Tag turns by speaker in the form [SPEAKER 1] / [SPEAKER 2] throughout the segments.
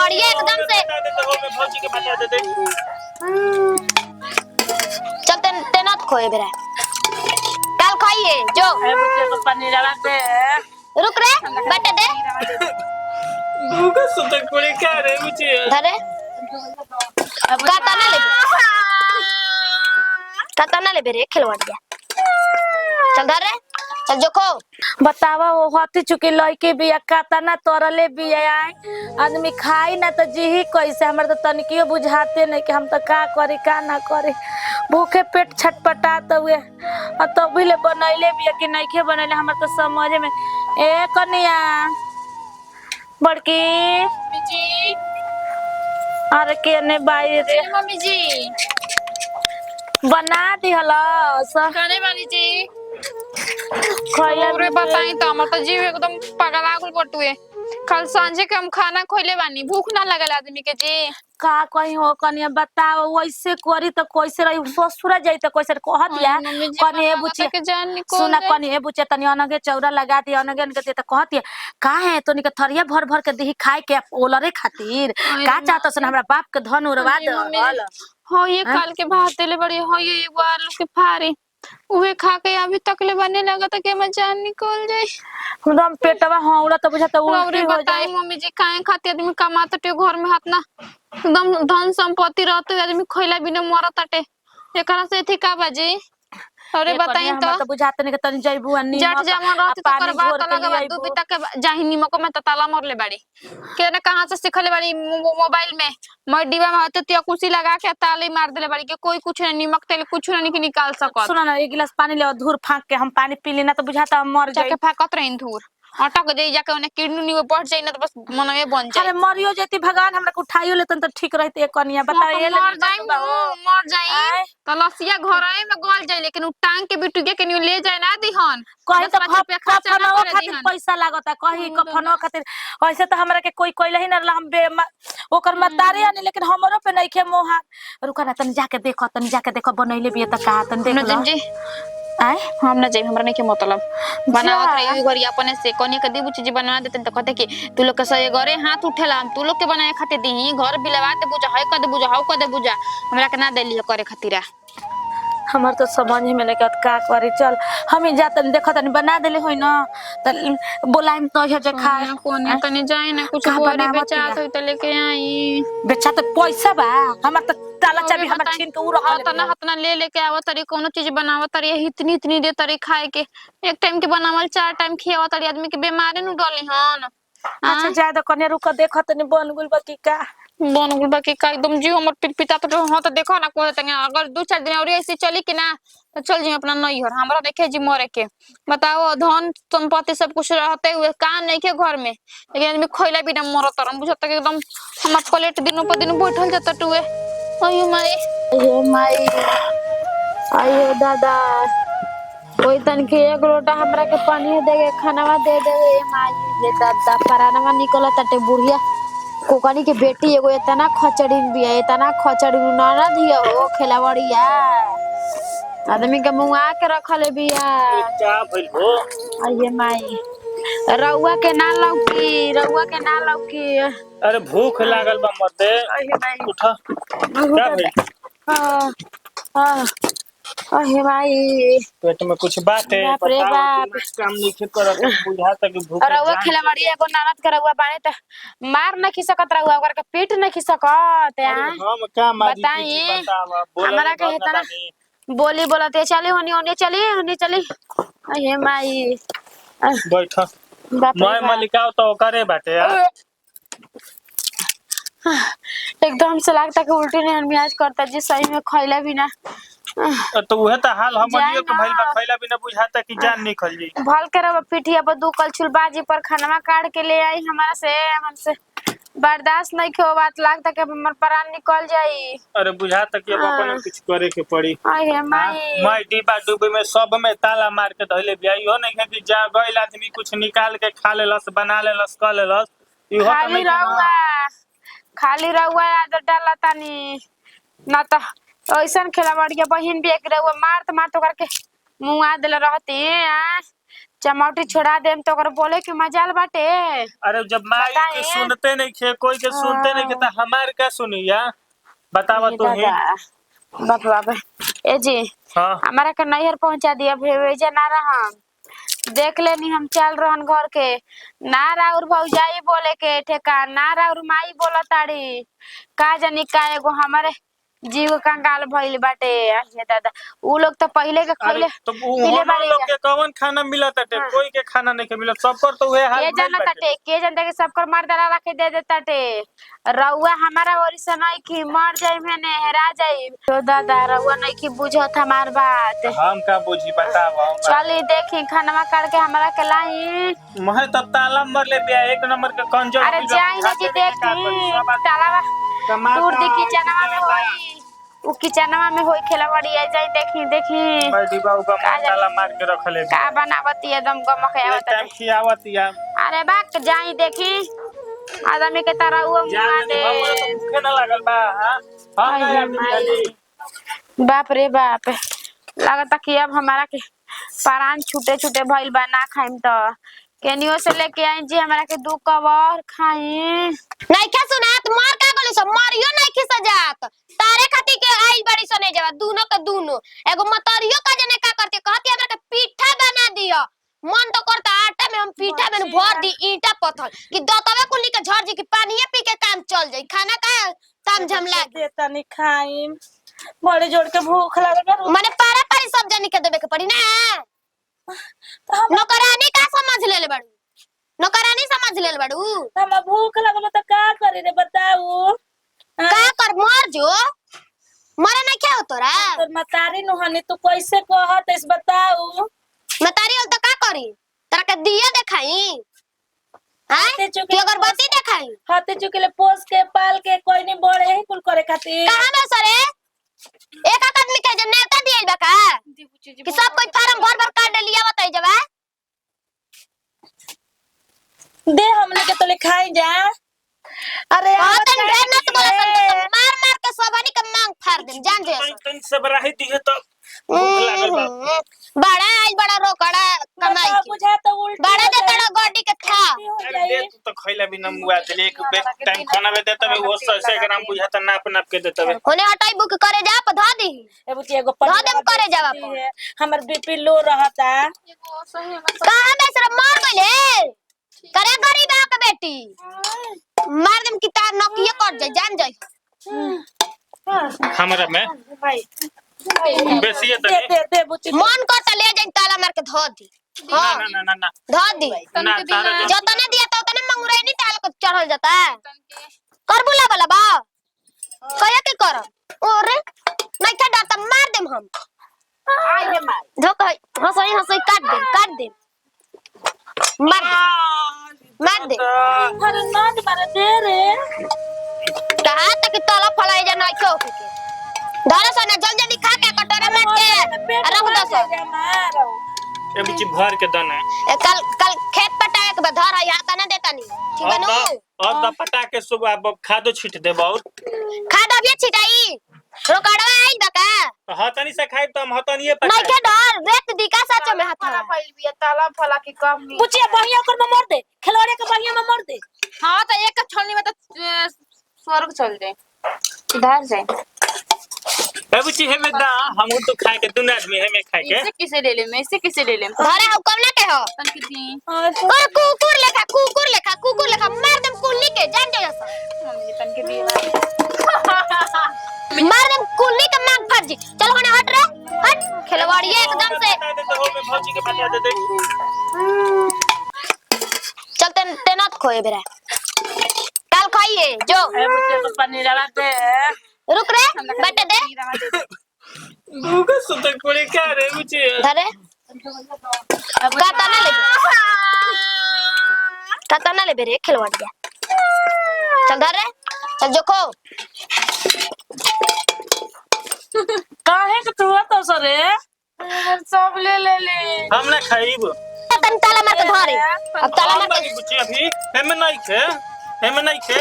[SPEAKER 1] खिलवाड़िया एकदम से
[SPEAKER 2] भौजी के बता दे।
[SPEAKER 1] चल तेनात खोए बेरा कल खाइए जो
[SPEAKER 3] मुझे तो पनीर दे।
[SPEAKER 1] रुक रे बटे दे
[SPEAKER 2] भूखा सुतक पड़े क्या रे मुझे
[SPEAKER 1] धरे काता ना ले बेरे खिलवाड़िया चल धरे चल जो खो
[SPEAKER 3] बतावा वो होती चुकी लड़की भी काता ना तोरले भी आए आदमी खाई ना तो जी ही कैसे हमारे तो तनिकियो बुझाते नहीं कि हम तो का करी का ना करे भूखे पेट छटपटाते हुए और तो भी ले बनैले भी कि नहीं के बनैले हमारे तो समझ में ए कनिया बड़की
[SPEAKER 4] जी
[SPEAKER 3] अरे केने बाई रे
[SPEAKER 4] मम्मी जी
[SPEAKER 3] बना दी हला
[SPEAKER 4] खाने वाली जी
[SPEAKER 3] खैला
[SPEAKER 4] पूरे बताई तो हमर तो जीव एकदम पगला गुल बटुए कल सांझे के हम खाना खोले बानी भूख ना लगल आदमी के जी
[SPEAKER 3] का कहीं हो कनिया बताओ वैसे करी तो कैसे रही ससुरा जाई तो कैसे कहतिया
[SPEAKER 4] मम्मी जी
[SPEAKER 3] कनी ए
[SPEAKER 4] बनावा
[SPEAKER 3] बुचिया
[SPEAKER 4] के जान निकल
[SPEAKER 3] सुना
[SPEAKER 4] जाए
[SPEAKER 3] कनी ए बुचिया तनी अनगे चौरा लगा दिया अनगे अनगे दे तो कहतिया का है तोनी के थरिया भर भर के देही खाए के ओलरे खातिर का चाहत सुन हमरा बाप के धन उड़वा
[SPEAKER 4] जी, मम्मी
[SPEAKER 3] दल
[SPEAKER 4] हो ये काल के भात देले बड़ी हो ये एगो आलू के फारी उहे खा के अभी तक ले बने लगा था कि मैं जान निकल जाए
[SPEAKER 3] एकदम पेटवा हौला तो बुझाता उल्टी
[SPEAKER 4] रौरे
[SPEAKER 3] हो
[SPEAKER 4] बताई
[SPEAKER 3] जाए
[SPEAKER 4] मम्मी जी काहे खातिर आदमी कमाता टे घर में हाथ ना एकदम धन संपत्ति रहते आदमी खइला बिना मरत ताटे एकरा से थी का बाजी अरे बताई तो
[SPEAKER 3] तो बुझाते नहीं के तनी जइबू अन्नी
[SPEAKER 4] जट जमा रहती तो कर बात
[SPEAKER 3] के
[SPEAKER 4] लगा
[SPEAKER 3] लिए
[SPEAKER 4] दू बिता के जाहि निमक में तताला मरले बाड़ी के ने कहां से सिखले बाड़ी मोबाइल में मैं डिब्बा में होते तिया कुर्सी लगा के ताले मार देले बाड़ी के कोई कुछ नहीं निमक तेल कुछ नहीं निकाल सकत
[SPEAKER 3] सुना ना एक गिलास पानी ले धूर फांक के हम पानी पी लेना तो बुझाता हम मर
[SPEAKER 4] जाके
[SPEAKER 3] जाई
[SPEAKER 4] फाकत रही धूर अटक जाई जाके उन्हें किडनी में बढ़ जाई ना तो बस मनवे बन जाए
[SPEAKER 3] अरे मरियो जेती भगवान हमरा को उठाइयो लेतन तो ठीक रहते एक कनिया बता ये ले
[SPEAKER 4] मर जाई मर जाई
[SPEAKER 3] आय।
[SPEAKER 4] तो लसिया घरए में गल जाई लेकिन उ टांग के बिटुगे के न्यू ले जाए ना दिहन
[SPEAKER 3] कहीं तो
[SPEAKER 4] 10-5 रुपया खर्चा ना
[SPEAKER 3] कफनवा
[SPEAKER 4] करे
[SPEAKER 3] खातिर
[SPEAKER 4] दिहन
[SPEAKER 3] पैसा लागता कहीं कफनवा खातिर ऐसे तो हमरा के कोई कोइले ही ना रहला हम ओकर मतारे आनी लेकिन हमरो पे नहीं खे मोहा रुका ना तनी जाके देखो बनैले भी त कहा तनी देख लो
[SPEAKER 4] जी
[SPEAKER 3] आय
[SPEAKER 4] हम ना जाई हमरा नहीं के मतलब बनावत रही घरी अपने से कोनी के दीबू चीज बना देते तो कहते कि तू लोग के सही घरे हाथ उठेला तू लोग के बनाए खातिर दी घर बिलवा दे बुझा है कर दे बुझा हाउ कर दे बुझा हमरा के ना देली करे खातिर
[SPEAKER 3] हमर तो समझ में नहीं का करी चल हम ही जातन देखो तनी बना देले होई ना त बोलाइम तो हे जे खा
[SPEAKER 4] कोनी तनी जाई ना कुछ
[SPEAKER 3] का
[SPEAKER 4] बोरी
[SPEAKER 3] बनावत
[SPEAKER 4] बेचात होई त लेके आई
[SPEAKER 3] बेचा तो पैसा बा हमर तो ताला चाबी हमर छीन के उ रहल
[SPEAKER 4] हतना हतना ले लेके आवत तरी कोनो चीज बनावत तरी इतनी इतनी दे तरी खाए के एक टाइम के बनावल 4 टाइम खियावत तरी आदमी के बीमारी नु डली हन
[SPEAKER 3] अच्छा ज्यादा कने रुक देखो तनी बन गुल बा की का
[SPEAKER 4] बन गुल बाकी का एकदम जीव हमर पिता तो हो तो देखो ना को तंगे अगर 2-4 दिन और ऐसे चली कि ना तो चल जी अपना नहीं घर हमरा देखे जी मरे के बताओ धन संपत्ति सब कुछ रहते हुए काम नहीं के घर में लेकिन आदमी खइला बिना मरत तरम बुझत के एकदम हमर प्लेट दिनों पर दिन बैठल जात टुए अयो माई
[SPEAKER 3] हे माई आयो दादा कोई तन के एक लोटा हमरा के पानी दे के खानावा दे दे माई हे दादा परानवा निकल तटे बुढ़िया कोकनी के बेटी एगो इतना खचड़ीन बिया इतना खचड़ीन ना दिया हो खेलावड़िया आदमी के मुंह के रखले बिया
[SPEAKER 2] क्या भइल हो
[SPEAKER 3] अये माई रउआ के ना लौकी
[SPEAKER 2] अरे भूख लागल बा मते
[SPEAKER 3] अये माई
[SPEAKER 2] उठा क्या भइल
[SPEAKER 3] हां हां अहे माई
[SPEAKER 2] पेट में कुछ बात है
[SPEAKER 3] बाप रे बाप
[SPEAKER 2] काम नहीं खे करत बुझा तक भूख
[SPEAKER 3] रउआ खिलावाड़ी एगो नानत के रउआ बाने त मार नहीं सकत रउआ ओकर के पीट नहीं सकत यार
[SPEAKER 2] हम का मारी
[SPEAKER 3] बताई
[SPEAKER 2] बतावा
[SPEAKER 3] हमरा के इतना बोली बोलते चली होनी चली अहे माई
[SPEAKER 2] बैठ मैं मलिकाओ तो करे बाटे यार
[SPEAKER 3] एकदम से लगता कि उल्टी नहीं मियाज करता जी सही में खइला भी ना
[SPEAKER 2] तो उहे त हाल हमनियो के भइल बा खइला बिना बुझाता कि जान निकल जाई
[SPEAKER 3] भल के रब पिठिया पर दू कलछुल बाजी पर खाना काट के ले आई हमसे बर्दाश्त नहीं के बात लगता कि हमर प्राण निकल जाई
[SPEAKER 2] अरे बुझाता कि अब अपन कुछ करे के पड़ी
[SPEAKER 3] अरे माई
[SPEAKER 2] मैं डिब्बा डुब्बे में सब में ताला मार के धइले बियाई हो नहीं कि जा गइल आदमी कुछ निकाल के खा लेलस बना लेलस कर लेलस इहो त
[SPEAKER 3] खाली रहुआ आदत डाला तानी ना त ऐसन खेलावड़िया बहिन भी एक रहुआ मारत करके मुंह आ देले रहती चमौटी छोड़ा देम तो ओकर बोले के मजाल बाटे।
[SPEAKER 2] अरे जब माई के
[SPEAKER 3] बताए।
[SPEAKER 2] सुनते नहीं खे, कोई के सुनते नहीं खे, तो हमारे क्या सुनिया? बतावा
[SPEAKER 3] ये
[SPEAKER 2] तो ही।
[SPEAKER 3] दादा, बाप बाप ए जी
[SPEAKER 2] हाँ
[SPEAKER 3] हमारा के नैहर पहुंचा दिया भेजा ना रहा। देख लेनी हम चल रहन घर के ना राउर भौजाई बोले के ठेका ना राउर माई बोला ताड़ी का जानी का एगो हमारे जीव कंगाल भइल बाटे। ये दादा उ लोग तो पहले के
[SPEAKER 2] अरे
[SPEAKER 3] खइले
[SPEAKER 2] तो
[SPEAKER 3] पीले
[SPEAKER 2] हम
[SPEAKER 3] बाड़ी
[SPEAKER 2] लोग के कौन खाना मिला ताटे? कोई के खाना नहीं के मिला, सबकर तो हुए हाल
[SPEAKER 3] के
[SPEAKER 2] भइल
[SPEAKER 3] जाना
[SPEAKER 2] बाटे।
[SPEAKER 3] ताटे के जानता के सबकर मर्दाना रखे दे देता टे रउआ हमारा ओरी से नहीं की मर जाई मैंने हेरा जाई तो दादा रउआ नहीं की बुझत हमार बात।
[SPEAKER 2] हम का बुझी बतावा?
[SPEAKER 3] चली देखी खानवा करके हमरा के लाई।
[SPEAKER 2] महे तब ताला मर ले बिया, एक नंबर के कंजर।
[SPEAKER 3] अरे जाई ना जी देखी तालावा दूर दी किचनवा में होई उ किचनवा में होई खेलवाड़ी आ जाई देखी देखी
[SPEAKER 2] बैठी बाबू का ताला मार के रखले
[SPEAKER 3] का बनावती एकदम गमक आवत
[SPEAKER 2] टाइम खियावत या।
[SPEAKER 3] अरे बाक जाई देखी आदमी के तरह वो मुआ दे।
[SPEAKER 2] हमरा तो भूखे ना लागल बा। हां हम ना आदमी।
[SPEAKER 3] बाप रे बाप लागता कि अब हमारा के प्राण छूटे छूटे भइल बा ना खाइम तो केनियो से लेके आई जी हमरा के दू कवर खाई।
[SPEAKER 1] नहीं क्या सुनात मार का गोली सब मारियो नहीं खिस जात तारे खाती के आई बड़ी सने जवा दोनों के दोनों एगो मतरियो का जने का करते कहती हमरा के पीठा बना दियो। मन तो करता आटा में हम पीठा में भर दी ईटा पत्थर कि दतवे कुली के झड़ जी की पानी पी के काम चल जाई। खाना का ताम झम लाग
[SPEAKER 5] देता नहीं खाइम बड़े जोड़ के भूख लागल बा।
[SPEAKER 1] माने पारा पारी सब जनी के देबे के पड़ी ना। नौकरानी का समझ ले बाड़ू? नौकरानी समझ ले बाड़ू?
[SPEAKER 5] हम भूख लागल त का करी रे बताऊ?
[SPEAKER 1] का कर मर जो मरे ना क्या हो तोरा?
[SPEAKER 5] तोर मतारी नुहनी तू कैसे कहत इस बताऊ?
[SPEAKER 1] मतारी हो तो का करी? तोरा के दिया देखाई हां कि अगरबत्ती देखाई?
[SPEAKER 5] हाथे चुकेले पोस के पाल के कोई नहीं बड़े ही कुल करे खातिर।
[SPEAKER 1] कहां में सरे एक आदमी के जन नेता दियल बा का कि सब कोई फार्म भर भर काट लिया बताई जबा
[SPEAKER 5] दे हमने के तो ले खाई जा। अरे
[SPEAKER 1] हां तन ढेर न बोला सन मार मार के सबनी के मांग फाड़ दे जान जे
[SPEAKER 2] तन से बराही दिए तो भूख लागल बा।
[SPEAKER 1] बड़ा आज बड़ा रोकड़ा कमाई के
[SPEAKER 5] बुझा तो उल्टी
[SPEAKER 1] बड़ा दे तड़ा गोडी के खा।
[SPEAKER 2] अरे दे तू तो खइला भी न मुआ दे एक टाइम खाना में देता में वो 100 ग्राम बुझा त नाप नाप के देता में
[SPEAKER 1] होने हटाई बुक करे जा प धा दी
[SPEAKER 5] ए बुची एगो
[SPEAKER 1] धा देम करे जावा प
[SPEAKER 5] हमर बीपी लो रहता।
[SPEAKER 1] कहां में सर मार गले करे गरीब आ के बेटी मार देम की तार नकिए कट जाए जान जाए
[SPEAKER 2] हमरा में
[SPEAKER 5] भाई
[SPEAKER 2] बेसी है
[SPEAKER 5] दे दे दे बुची
[SPEAKER 1] मन को त ले जाई ताला मार के ध दी।
[SPEAKER 2] ना
[SPEAKER 1] हां
[SPEAKER 2] ना ना ना
[SPEAKER 1] ध दी
[SPEAKER 2] ना तारा
[SPEAKER 1] जतने दिया तो उतने मंगुराई नहीं ताल को चढ़ल जाता है कर बुला वाला बा कया के कर ओरे नहीं का डाटा मार देम हम
[SPEAKER 5] आई हे माई
[SPEAKER 1] धोका हंसई हंसई काट दे मार दे
[SPEAKER 5] अरे नद मारे दे रे
[SPEAKER 1] कहा तक ताला फलाई जा नहीं क्यों के धरा सना जल्दी खा के कटोरा में के रख दो सो
[SPEAKER 2] ए बिची भर के दना
[SPEAKER 1] कल खेत पटाए के बाद धरा यहाँ तना देता नहीं ठीक है नु
[SPEAKER 2] और द पटा के सुबह अब खादो छीट दे बहुत
[SPEAKER 1] खाद अभी छिटाई रोकड़वा आई बका
[SPEAKER 2] तो हतनी से खाई तो हम हतनीए पटा
[SPEAKER 1] नहीं के डर रेत दिका सच में हाथ
[SPEAKER 3] फैल बिया ताला फला की कम
[SPEAKER 5] बुची बहिया कर में मोड़ दे खिलौड़े के बहिया में मोड़ दे।
[SPEAKER 4] हां तो एक छोलनी में तो स्वर्ग चल जाए इधर से
[SPEAKER 2] ए बिची हेमे दा हम तो खाए के दुन आदमी हेमे खाए के
[SPEAKER 4] इसे किसे ले ले मैं इसे किसे ले ले
[SPEAKER 1] धरे हम कम ना के हो
[SPEAKER 4] तन की दी
[SPEAKER 1] और कुकुर लेखा मार दम कुल्ली के जान जा
[SPEAKER 4] मम्मी तन के दी
[SPEAKER 1] मार दम कुल्ली के मांग फट जी चल होने हट रे हट खिलवाड़िए एकदम से
[SPEAKER 2] बता दे तो हो में भौजी के बता दे
[SPEAKER 1] चल तेनात खोए बेरा कल खाइए जो
[SPEAKER 5] ए बुची को पनीर वाला दे
[SPEAKER 1] रुक रे बटे दे
[SPEAKER 2] भूख सुते कोड़ी का रे बिची
[SPEAKER 1] धरे काता ना ले बेरे खिलवाड़िया चल धर रे चल जो खो
[SPEAKER 5] काहे के तू तो सरे
[SPEAKER 3] सब ले ले
[SPEAKER 2] हम ना खाइब
[SPEAKER 1] तन ताला मार के धरे अब ताला मार के
[SPEAKER 2] बिची अभी हेमे नहीं खे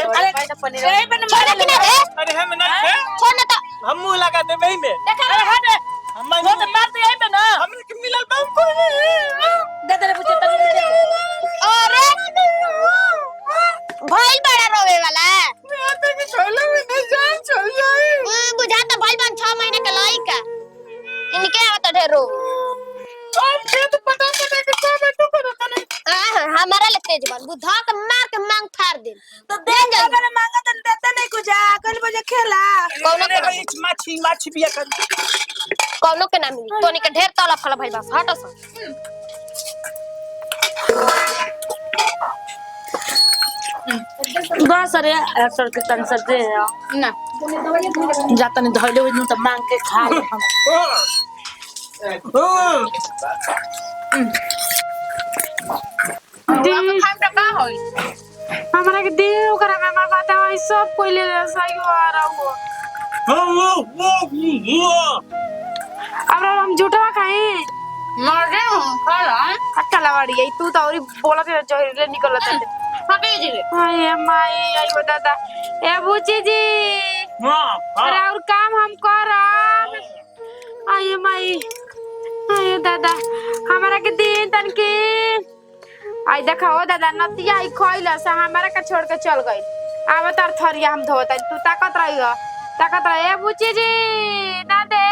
[SPEAKER 5] अरे ए बन
[SPEAKER 1] छोड़ के ना रे
[SPEAKER 2] अरे हेमे नहीं खे
[SPEAKER 1] छोड़ ना तो
[SPEAKER 2] हम मुंह लगा दे वही में
[SPEAKER 5] अरे हट
[SPEAKER 2] हम
[SPEAKER 5] वो तो मार दे ए बन
[SPEAKER 2] हमने के मिलल बम को
[SPEAKER 5] दे दे पूछे तनी दे दे।
[SPEAKER 1] अरे भइल बड़ा रोवे वाला
[SPEAKER 5] मैं तो कि छोले में नहीं जान चल जाए।
[SPEAKER 1] बुझा तो भइल बन 6 महीने के लइका इनके आवत ढेरो
[SPEAKER 5] अब खेत पता पता के सब बेटू करो तने।
[SPEAKER 1] हमारा ले तेज बन बुधा के मार के मांग फाड़ दे
[SPEAKER 5] तो दे अगर मांगा तन देते नहीं कुछ कल बजे खेला।
[SPEAKER 1] कौनो के
[SPEAKER 5] माछी बिया कर।
[SPEAKER 1] कौनो के ना मिली तोनी के ढेर तला फला भइल बस हट सा
[SPEAKER 5] बस अरे सर के तन सर दे
[SPEAKER 4] ना
[SPEAKER 5] जाता नहीं धइले हो तो मांग के खा ले हम।
[SPEAKER 4] खाम त का होई
[SPEAKER 3] हमरा के दे ओकरा में हमार बात है सब कोई ले सही आ रहा हो। अब हम झूठा खाए
[SPEAKER 4] मर दे खा ला
[SPEAKER 3] कलावाड़ी है तू तो और बोलत है जहरीले निकलत है।
[SPEAKER 4] हटे जी
[SPEAKER 3] हाय माई आयो दादा ए बुची जी अरे और काम हम करब। आय माई आय दादा हमरा के दिन तन के आई देखा हो दादा नतिया आई खइला से हमरा के छोड़ के चल गई। आब तार थरिया हम धोत तू ताकत रही ए बुची जी ना दे